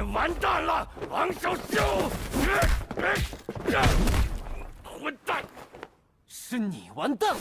完蛋了，王小秀！混蛋！是你完蛋了！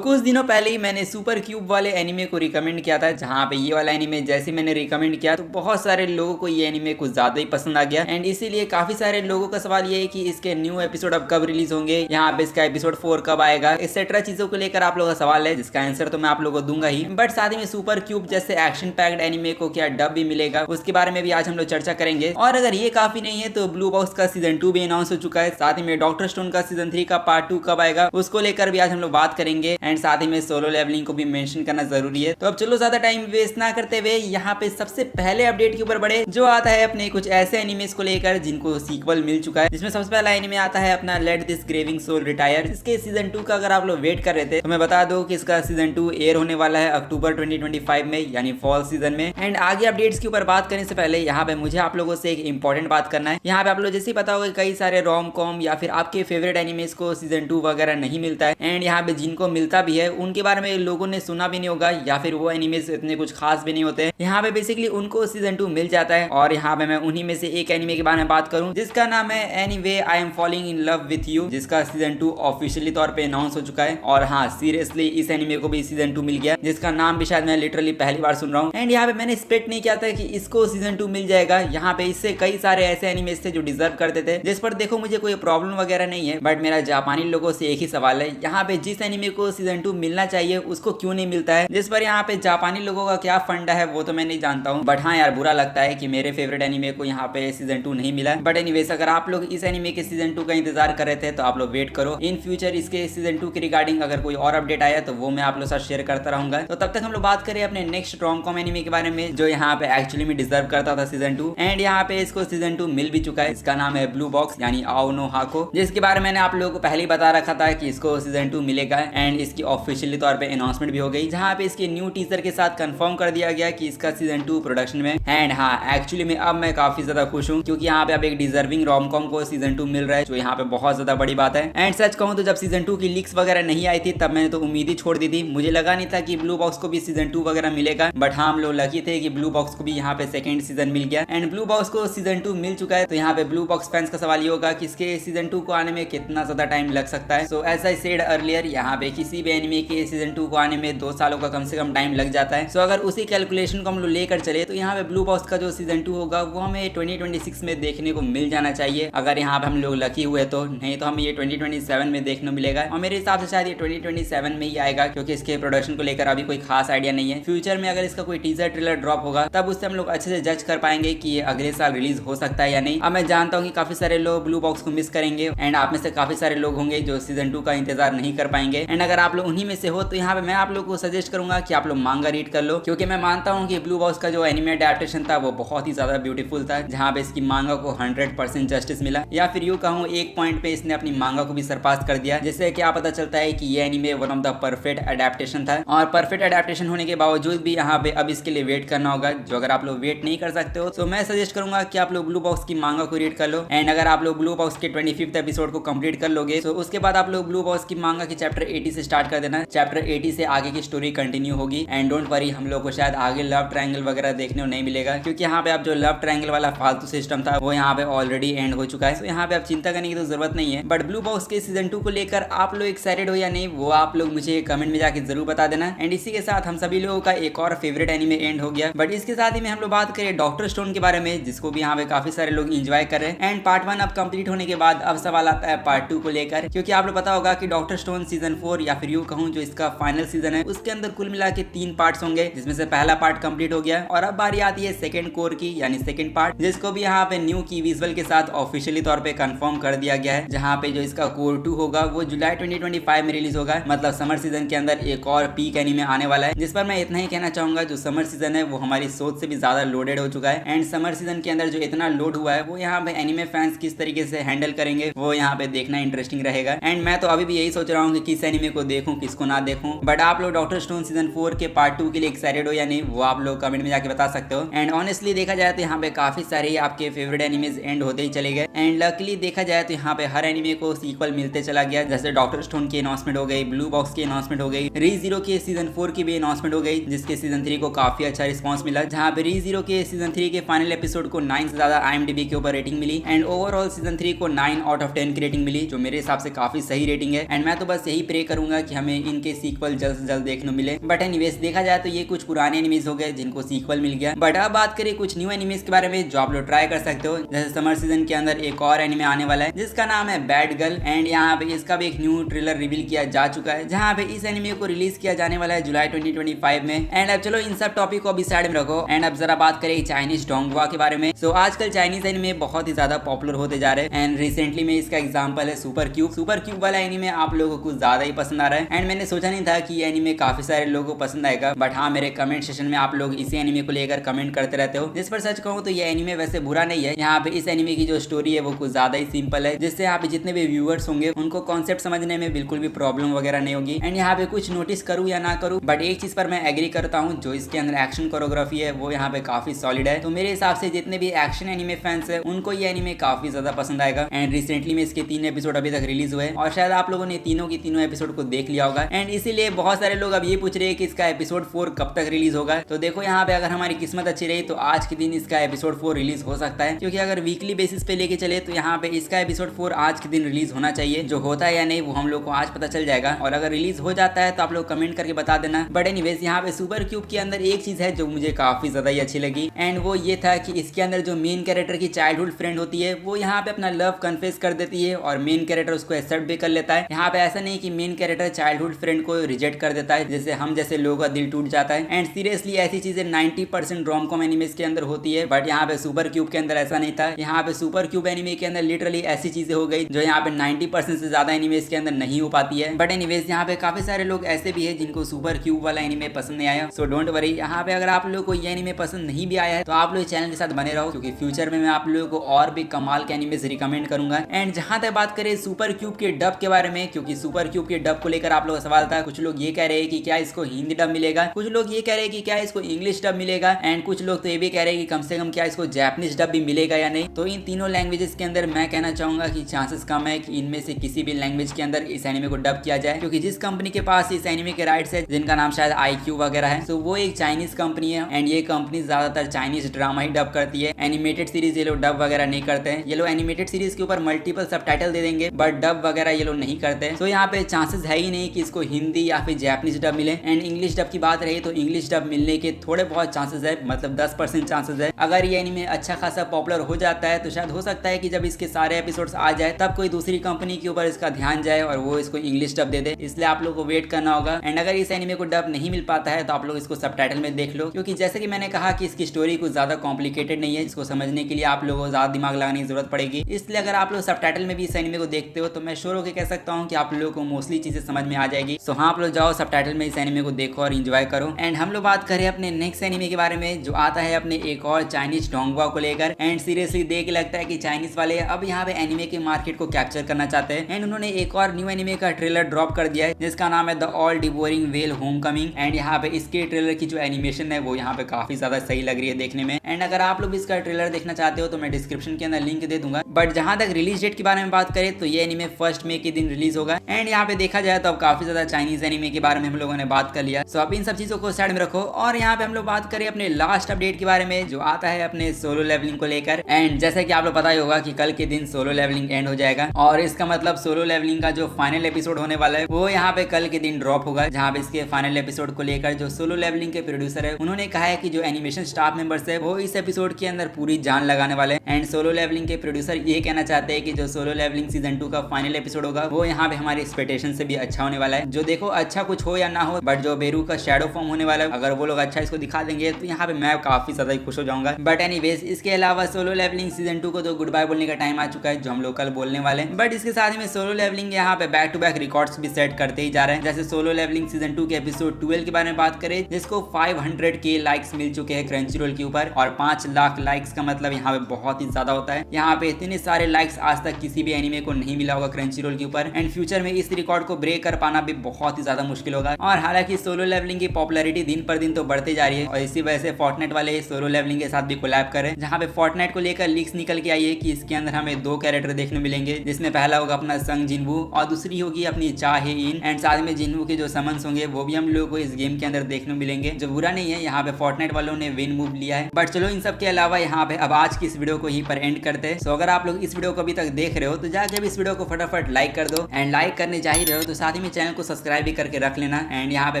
कुछ दिनों पहले ही मैंने सुपर क्यूब वाले एनिमे को रिकमेंड किया था, जहाँ पे ये वाला एनिमे जैसे मैंने रिकमेंड किया तो बहुत सारे लोगों को ये एनिमे कुछ ज्यादा ही पसंद आ गया। एंड इसीलिए काफी सारे लोगों का सवाल ये है कि इसके न्यू एपिसोड अब कब रिलीज होंगे, यहाँ पे इसका एपिसोड 4 कब आएगा, एक्सेट्रा चीजों को लेकर आप लोगों का सवाल है, जिसका आंसर तो मैं आप लोगों को दूंगा ही। बट साथ ही में सुपर क्यूब जैसे एक्शन पैक्ड एनिमे को क्या डब भी मिलेगा, उसके बारे में भी आज हम लोग चर्चा करेंगे। और अगर ये काफी नहीं है तो ब्लू बॉक्स का सीजन 2 भी अनाउंस हो चुका है। साथ ही में डॉक्टर स्टोन का सीजन 3 का पार्ट 2 कब आएगा उसको लेकर भी आज हम लोग बात करेंगे। एंड साथ ही में सोलो लेवलिंग को भी मेंशन करना जरूरी है। तो अब चलो ज्यादा टाइम वेस्ट ना करते हुए यहाँ पे सबसे पहले अपडेट के ऊपर बढ़े, जो आता है अपने कुछ ऐसे एनिमेस को लेकर जिनको सीक्वल मिल चुका है। जिसमें सबसे पहला एनिमे आता है अपना लेट दिस ग्रेविंग सोल रिटायर। इसके सीजन 2 का अगर आप लोग वेट कर रहे थे तो मैं बता दूं कि इसका सीजन 2 एयर होने वाला है अक्टूबर 2025 में, यानी फॉल सीजन में। एंड आगे अपडेट्स के ऊपर बात करने से पहले यहाँ पे मुझे आप लोगों से एक इंपॉर्टेंट बात करना है। यहाँ पे आप लोग जैसे पता होगा कई सारे रोम कॉम या फिर आपके फेवरेट एनिमेस को सीजन 2 वगैरह नहीं मिलता है। एंड यहाँ पे जिनको मिलता भी है उनके बारे में लोगों ने सुना भी नहीं होगा या फिर वो एनिमेस इतने कुछ खास भी नहीं होते। यहाँ पे बेसिकली उनको सीजन 2 मिल जाता है। और यहाँ पे मैं उन्हीं में से एक एनिमे के बारे में बात करूँ जिसका नाम है anyway I am falling in love with you, जिसका सीजन 2 ऑफिशियली तौर पे अनाउंस हो चुका है। और हाँ, सीरियसली इस एनिमे को भी सीजन 2 मिल गया, जिसका नाम भी शायद मैं लिटरली पहली बार सुन रहा हूँ। एंड यहाँ पे मैंने एक्सपेक्ट नहीं किया था कि इसको सीजन 2 मिल जाएगा। यहाँ पे इससे कई सारे ऐसे एनिमेस थे जो डिजर्व करते थे, जिस पर देखो मुझे कोई प्रॉब्लम वगैरह नहीं है। बट मेरा जापानी लोगों से एक ही सवाल है, यहाँ पे जिस एनिमे को सीजन 2 मिलना चाहिए उसको क्यों नहीं मिलता है। जिस पर यहाँ पे जापानी लोगों का क्या फंडा है वो तो मैं नहीं जानता हूँ। बट हाँ यार, बुरा लगता है कि मेरे फेवरेट एनिमे को यहाँ पे सीजन 2 नहीं मिला। बट एनीवेज, अगर आप लोग इस एनिमे के सीजन 2 का इंतजार कर रहे थे तो आप लोग वेट करो। इन फ्यूचर इसके सीजन 2 के रिगार्डिंग अगर कोई और अपडेट आया तो वो मैं आप लोग साथ शेयर करता रहूंगा। तो तब तक हम लोग बात करें अपने नेक्स्ट रोम कॉम एनिमे के बारे में, जो यहाँ पे एक्चुअली में डिजर्व करता था सीजन 2। एंड यहाँ पे इसको सीजन 2 मिल भी चुका है। इसका नाम है ब्लू बॉक्स यानी आओ नो हाको, जिसके बारे में मैंने आप लोगों को पहले ही बता रखा था कि इसको सीजन 2 मिलेगा। एंड इसकी ऑफिशियली तौर पे अनाउंसमेंट भी हो गई, जहाँ पे इसके न्यू टीजर के साथ कंफर्म कर दिया गया कि इसका सीजन 2 प्रोडक्शन में। एंड हाँ, एक्चुअली में अब मैं काफी ज्यादा खुश हूँ, क्योंकि यहाँ पे अब एक डिजर्विंग रोम कॉम को सीजन 2 मिल रहा है, जो यहाँ पे बहुत ज्यादा बड़ी बात है। एंड सच कहूँ तो जब सीजन 2 की लीक्स वगैरह नहीं आई थी तब मैंने तो उम्मीद ही छोड़ दी थी। मुझे लगा नहीं था कि ब्लू बॉक्स को भी सीजन 2 वगैरह मिलेगा। बट हाँ, हम लोग लकी थे कि ब्लू बॉक्स को भी यहाँ पे सेकंड सीजन मिल गया। एंड ब्लू बॉक्स को सीजन 2 मिल चुका है। तो यहाँ पे ब्लू बॉक्स फैंस का सवाल ये होगा कि इसके सीजन 2 को आने में कितना ज्यादा टाइम लग सकता है। So as I said earlier, यहाँ पे किसी भी एनिमे के सीजन 2 को आने में 2 सालों का कम से कम टाइम लग जाता है। सो अगर उसी कैलकुलेशन को हम लोग लेकर चले तो यहाँ पे ब्लू बॉक्स का जो सीजन 2 होगा वो हमें 2026 में देखने को मिल जाना चाहिए, अगर यहाँ पे हम लोग लकी हुए तो। नहीं तो हमें ये 2027 में देखने मिलेगा। और मेरे हिसाब से शायद ये 2027 में ही आएगा, क्योंकि इसके प्रोडक्शन को लेकर अभी कोई खास आइडिया नहीं है। फ्यूचर में अगर इसका कोई टीजर ट्रेलर ड्रॉप होगा तब उससे हम लोग अच्छे से जज कर पाएंगे कि ये अगले साल रिलीज हो सकता है या नहीं। अब मैं जानता हूँ कि काफी सारे लोग ब्लू बॉक्स को मिस करेंगे। एंड आप में से काफी सारे लोग होंगे जो सीजन 2 का इंतजार नहीं कर पाएंगे। एंड अगर आप लोग उन्हीं में से हो तो यहाँ पे मैं आप लोग को सजेस्ट करूंगा कि आप लोग मांगा रीड कर लो, क्योंकि मैं मानता हूँ कि ब्लू बॉक्स का जो एनिमे अडैप्टेशन था वो बहुत ही ज्यादा ब्यूटीफुल था, जहाँ पे इसकी मांगा को 100% जस्टिस मिला, या फिर यूँ कहूँ एक पॉइंट पे इसने अपनी मांगा को भी सरपास कर दिया, जिससे क्या पता चलता है कि ये anime one of the perfect adaptation था। और परफेक्ट अडैप्टेशन होने के बावजूद भी यहाँ पे अब इसके लिए वेट करना होगा, जो अगर आप लोग वेट नहीं कर सकते हो तो मैं सजेस्ट करूंगा कि आप लोग ब्लू बॉक्स की मांगा को रीड कर लो। एंड अगर आप लोग ब्लू बॉक्स के 25th एपिसोड को कंप्लीट कर लोगे तो उसके बाद आप लोग ब्लू बॉक्स की मांगा की चैप्टर 80 से स्टार्ट कर देना। चैप्टर 80 से आगे की स्टोरी कंटिन्यू होगी। एंड डोंट वरी, हम लोग को शायद आगे लव ट्रायंगल वगैरह देखने को नहीं मिलेगा, क्योंकि यहाँ पे अब जो लव ट्रायंगल वाला फालतू सिस्टम था वो यहाँ पे ऑलरेडी एंड हो चुका है। तो यहाँ पे अब चिंता करने की तो जरूरत नहीं है। बट ब्लू बॉक्स के सीजन 2 को लेकर आप लोग एक्साइटेड हो या नहीं, वो आप लोग मुझे कमेंट में जाके जरूर बता देना। एंड इसी के साथ हम सभी लोगों का एक और फेवरेट एनिमे एंड हो गया। बट इसके साथ ही में हम लोग बात करें डॉक्टर स्टोन के बारे में, जिसको भी यहाँ पे काफी सारे लोग इंजॉय कर रहे हैं। एंड पार्ट 1 अब कंप्लीट होने के बाद अब सवाल आता है पार्ट 2 को लेकर, क्योंकि आप लोग पता होगा कि डॉक्टर स्टोन सीजन 4 या फिर यूँ कहूँ जो इसका फाइनल सीजन है उसके अंदर कुल मिला के 3 पार्ट्स होंगे, जिसमें से पहला पार्ट कंप्लीट हो गया और अब बारी आती है सेकंड कोर की, यानी सेकंड पार्ट, जिसको भी यहाँ पे न्यू की विजुअल के साथ ऑफिशियली तौर पे कंफर्म कर दिया गया है। जहाँ पे जो इसका कोर 2 होगा वो जुलाई 2025 में रिलीज होगा। मतलब समर सीजन के अंदर एक और पीक एनीमे आने वाला है, जिस पर मैं इतना ही कहना चाहूंगा, जो समर सीजन है वो हमारी सोच से भी ज्यादा लोडेड हो चुका है। एंड समर सीजन के अंदर जो इतना लोड हुआ है वो यहाँ पे एनीमे फैंस किस तरीके से हैंडल करेंगे वो यहाँ पे देखना इंटरेस्टिंग रहेगा। एंड मैं तो अभी भी यही सोच रहा हूँ कि किस एनीमे को देखूं किसको ना देखूं। बट आप लोग डॉक्टर स्टोन सीजन 4 के पार्ट 2 के लिए एक्साइटेड हो या नहीं, वो आप लोग कमेंट में जाके बता सकते हो। एंड ऑनेस्टली देखा जाए तो यहाँ पे काफी सारे आपके फेवरेट एनिमेज एंड होते ही चले गए। एंड लकीली देखा जाए तो यहाँ पे हर एनिमे को सीक्वल मिलते चला गया, जैसे डॉक्टर स्टोन की अनाउंसमेंट हो गई, ब्लू बॉक्स की अनाउंसमेंट हो गई, रीजीरो के सीजन 4 की भी अनाउंसमेंट हो गई, जिसके सीजन 3 को काफी अच्छा रिस्पॉन्स मिला, जहाँ पे रीजीरो के सीजन 3 के फाइनल एपिसोड को 9 से ज्यादा IMDb के ऊपर रेटिंग मिली। एंड ओवरऑल सीजन 3 को 9 आउट ऑफ 10 की रेटिंग मिली, जो मेरे हिसाब से काफी सही रेटिंग है। एंड मैं तो बस यही प्रे करूंगा कि हमें इनके सीक्वल जल्द से जल्द देखने मिले। बट एनीवेज देखा जाए तो ये कुछ पुराने एनिमेज हो गए जिनको सीक्वल मिल गया। बट अब बात करें कुछ न्यू एनिमेज के बारे में जो आप लोग ट्राई कर सकते हो। जैसे समर सीजन के अंदर एक और एनिमे आने वाला है जिसका नाम है बैड गर्ल। एंड यहाँ पे इसका भी एक न्यू ट्रेलर रिवील किया जा चुका है, जहाँ पे इस एनिमे को रिलीज किया जाने वाला है जुलाई 2025 में। एंड अब चलो इन सब टॉपिक को अभी साइड में रखो एंड अब जरा बात करें चाइनीज डोंगवा के बारे में। सो आजकल चाइनीज एनिमे बहुत ही ज्यादा पॉपुलर होते जा रहे हैं। एंड रिसेंटली में इसका एग्जांपल है सुपर क्यूब वाला एनिमे आप लोगों को कुछ ज्यादा ही पसंद आ रहा है। एंड मैंने सोचा नहीं था कि ये एनिमे काफी सारे लोगों को पसंद आएगा, बट हाँ मेरे कमेंट सेशन में आप लोग इसी एनिमे को लेकर कमेंट करते रहते हो। जिस पर सच कहूँ तो ये एनिमे वैसे बुरा नहीं है। यहाँ पे इस एनिमे की जो स्टोरी है वो कुछ ज्यादा ही सिंपल है, जिससे यहाँ पे जितने भी व्यूअर्स होंगे उनको कॉन्सेप्ट समझने में बिल्कुल भी प्रॉब्लम वगैरह नहीं होगी। एंड यहाँ पे कुछ नोटिस करूँ या ना करूँ, बट एक चीज पर मैं एग्री करता हूँ, जो इसके अंदर एक्शन कोरियोग्राफी है वो यहाँ पे काफी सॉलिड है। तो मेरे हिसाब से जितने भी एक्शन एनिमे फैंस है उनको ये एनिमे काफी ज्यादा पसंद आएगा। एंड रिसेंटली में इसके 3 एपिसोड अभी तक रिलीज हुए और शायद आप लोगों ने तीनों की तीनों एपिसोड को देख लिया होगा। एंड इसीलिए बहुत सारे लोग अब ये पूछ रहे हैं कि इसका एपिसोड 4 कब तक रिलीज होगा। तो देखो यहाँ पे अगर हमारी किस्मत अच्छी रही तो आज के दिन इसका एपिसोड 4 रिलीज हो सकता है, क्योंकि अगर वीकली बेसिस पे लेके चले तो यहाँ पे इसका एपिसोड 4 आज के दिन रिलीज होना चाहिए। जो होता है या नहीं वो हम लोग को आज पता चल जाएगा, और अगर रिलीज हो जाता है तो आप लोग कमेंट करके बता देना। बट एनीवेज यहाँ पे सुपर क्यूब के अंदर एक चीज है जो मुझे काफी ज्यादा ही अच्छी लगी, एंड वो ये था कि इसके अंदर जो मेन कैरेक्टर की चाइल्डहुड फ्रेंड होती है वो यहाँ पे अपना लव कन्फेस कर देती है और मेन कैरेक्टर उसको एक्सेप्ट भी कर लेता है। यहाँ पे ऐसा नहीं कि मेन कैरेक्टर चाइल्डहुड फ्रेंड को रिजेक्ट कर देता है, जैसे हम जैसे लोगों का दिल टूट जाता है। एंड सीरियसली ऐसी चीजें 90% रोम-कॉम एनिमेज के अंदर होती है, बट यहाँ पे सुपर क्यूब के अंदर ऐसा नहीं था। यहाँ पे सुपर क्यूब एनिमे के अंदर लिटरली ऐसी चीजें हो गई जो यहाँ पे 90% से ज्यादा एनिमेज के अंदर नहीं हो पाती है। बट एनीवेज यहाँ पे काफी सारे लोग ऐसे भी है जिनको सुपर क्यूब वाला एनिमे पसंद नहीं आया। सो डोंट वरी, यहाँ पे अगर आप लोगों को ये एनिमे पसंद नहीं भी आया है तो आप लोग चैनल के साथ बने रहो, क्योंकि फ्यूचर में मैं आप लोगों को और भी कमाल के एनिमेज रिकमेंड करूंगा। एंड जहां तक बात करें सुपर क्यूब के डब के बारे में, क्योंकि सुपर क्यूब के डब को लेकर आप लोगों का सवाल था। कुछ लोग ये कह रहे हैं कि क्या इसको हिंदी डब मिलेगा, कुछ लोग ये कह रहे हैं कि क्या इसको इंग्लिश डब मिलेगा, एंड कुछ लोग तो ये भी कह रहे हैं कि कम से कम क्या इसको जापानीज डब भी मिलेगा या नहीं। तो इन तीनों लैंग्वेजेस के अंदर मैं कहना चाहूंगा कि चांसेस कम है कि इनमें से किसी भी लैंग्वेज के अंदर इस एनिमे को डब किया जाए, क्योंकि जिस कंपनी के पास इस एनिमे के राइट्स है, जिनका नाम शायद IQ वगैरह है, तो वो एक चाइनीज कंपनी है। एंड ये कंपनी ज्यादातर चाइनीज ड्रामा ही डब करती है, एनिमेटेड सीरीज ये लोग डब वगैरह नहीं करते हैं। ये लोग एनिमेटेड सीरीज के ऊपर मल्टीपल सबटाइटल दे देंगे, बट डब वगैरह ये लोग नहीं करते हैं। तो यहाँ पे चांसेस है ही नहीं कि इसको हिंदी या फिर जापानीज डब मिले। एंड इंग्लिश डब की बात रही तो इंग्लिश डब मिलने के थोड़े बहुत चांसेस है, मतलब 10% चांसेस है। अगर ये एनिमे अच्छा खासा पॉपुलर हो जाता है तो शायद हो सकता है कि जब इसके सारे एपिसोड्स आ जाए तब कोई दूसरी कंपनी के ऊपर इसका ध्यान जाए और वो इसको इंग्लिश डब दे दे। इसलिए आप लोग को वेट करना होगा। एंड अगर इस एनिमे को डब नहीं मिल पाता है तो आप लोग इसको सबटाइटल में देख लो, क्योंकि जैसे कि मैंने कहा कि इसकी स्टोरी कुछ ज्यादा कॉम्प्लिकेटेड नहीं है। इसको समझने के लिए आप लोगों को ज्यादा दिमाग लगाने की जरूरत पड़ेगी। इसलिए अगर आप लोग सबटाइटल में भी इस एनिमे को देखते हो तो मैं श्योर होकर कह सकता हूँ कि आप लोगों को मोस्टली चीजें समझ में आ जाएगी। सो हाँ, आप लोग जाओ सबटाइटल में इस एनिमे को देखो और एंजॉय करो। एंड हम लोग बात करें अपने नेक्स्ट एनिमे के बारे में जो आता है अपने एक और चाइनीज डोंगवा को लेकर। एंड सीरियसली देख के लगता है कि चाइनीज वाले अब यहाँ पे एनिमे के मार्केट को कैप्चर करना चाहते हैं। एंड उन्होंने एक और न्यू एनिमे का ट्रेलर ड्रॉप कर दिया है जिसका नाम है the all devouring well Homecoming. And यहाँ पे इसके ट्रेलर की जो एनिमेशन है वो यहाँ पे काफी ज्यादा सही लग रही है देखने में। एंड अगर आप लोग इसका ट्रेलर देखना चाहते हो तो मैं डिस्क्रिप्शन के अंदर लिंक दे दूंगा। बट जहां तक रिलीज डेट के बारे में बात करें तो ये एनिमे 1 मई के दिन रिलीज होगा। एंड यहाँ पे देखा जाए तो अब काफी ज्यादा चाइनीज एनिमे के बारे में हम लोगों ने बात कर लिया। सो अब इन सब चीजों को साइड में रखो और यहाँ पे हम लोग बात करें अपने लास्ट अपडेट के बारे में जो आता है अपने सोलो लेवलिंग को लेकर। एंड जैसा कि आप लोग पता ही होगा कि कल के दिन सोलो लेवलिंग एंड हो जाएगा, और इसका मतलब सोलो लेवलिंग का जो फाइनल एपिसोड होने वाला है वो यहाँ पे कल के दिन ड्रॉप होगा। जहाँ पे इसके फाइनल एपिसोड को लेकर जो सोलो लेवलिंग के प्रोड्यूसर है उन्होंने कहा है कि जो एनिमेशन स्टाफ मेंबर्स है वो इस एपिसोड के अंदर पूरी जान लगाने वाले हैं। एंड सोलो लेवलिंग के प्रोड्यूसर ये कहना चाहते हैं कि जो सोलो लेवलिंग सीजन 2 का फाइनल एपिसोड होगा वो यहाँ पे हमारी एक्सपेक्टेशन से भी अच्छा होने वाला है। जो देखो अच्छा कुछ हो या ना हो, बट जो बेरू का शैडो फॉर्म होने वाला है अगर वो लोग अच्छा इसको दिखा देंगे तो यहाँ पे मैं काफी ज्यादा खुश हो जाऊंगा। बट एनीवेज इसके अलावा सोलो लेवलिंग सीजन 2 को तो गुड बाय बोलने का टाइम आ चुका है जो हम लोग कल बोलने वाले हैं। बट इसके साथ में सोलो लेवलिंग यहाँ पे बैक टू बैक रिकॉर्ड्स भी सेट करते ही जा रहे हैं। जैसे सोलो लेवलिंग सीजन 2 के एपिसोड 12 के बारे में बात करें जिसको 500K लाइक्स मिल चुके हैं क्रंचीरोल के ऊपर, और 5 लाख लाइक्स का मतलब यहाँ पे बहुत ही ज्यादा होता है। यहाँ पे इतने सारे लाइक्स आज तक किसी भी एनिमे को नहीं मिला होगा क्रंचीरोल के ऊपर। एंड फ्यूचर में इस रिकॉर्ड को ब्रेक कर पाना भी बहुत ही ज्यादा मुश्किल होगा। और हालांकि सोलो लेवलिंग की पॉपुलैरिटी दिन पर दिन तो बढ़ती जा रही है और इसी वजह से फोर्टनाइट वाले सोलो लेवलिंग के साथ भी कोलैब करें, जहाँ पे फोर्टनाइट को लेकर लीक्स निकल के आई है कि इसके अंदर हमें 2 कैरेक्टर देखने मिलेंगे, जिसमें पहला होगा अपना संग जिनवू और दूसरी होगी अपनी चा हे इन। एंड साथ में जिनवू के जो समन्स होंगे वो भी हम लोगों को इस गेम के अंदर देखने मिलेंगे, जो बुरा नहीं है। यहाँ पे फोर्टनाइट वालों ने विन मूव लिया है। बट चलो इन सब के अलावा यहाँ पे अब आज की इस वीडियो को ही पर एंड करते हैं। सो अगर आप लोग इस वीडियो को अभी तक देख रहे हो तो जाके अब इस वीडियो को फटाफट लाइक कर दो, एंड लाइक करने जा ही रहे हो तो साथ ही में चैनल को सब्सक्राइब भी करके रख लेना। एंड यहाँ पे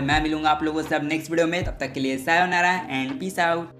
मैं मिलूंगा आप लोगों से अब नेक्स्ट वीडियो में, तब तक के लिए सायोनारा एंड पीस आउट।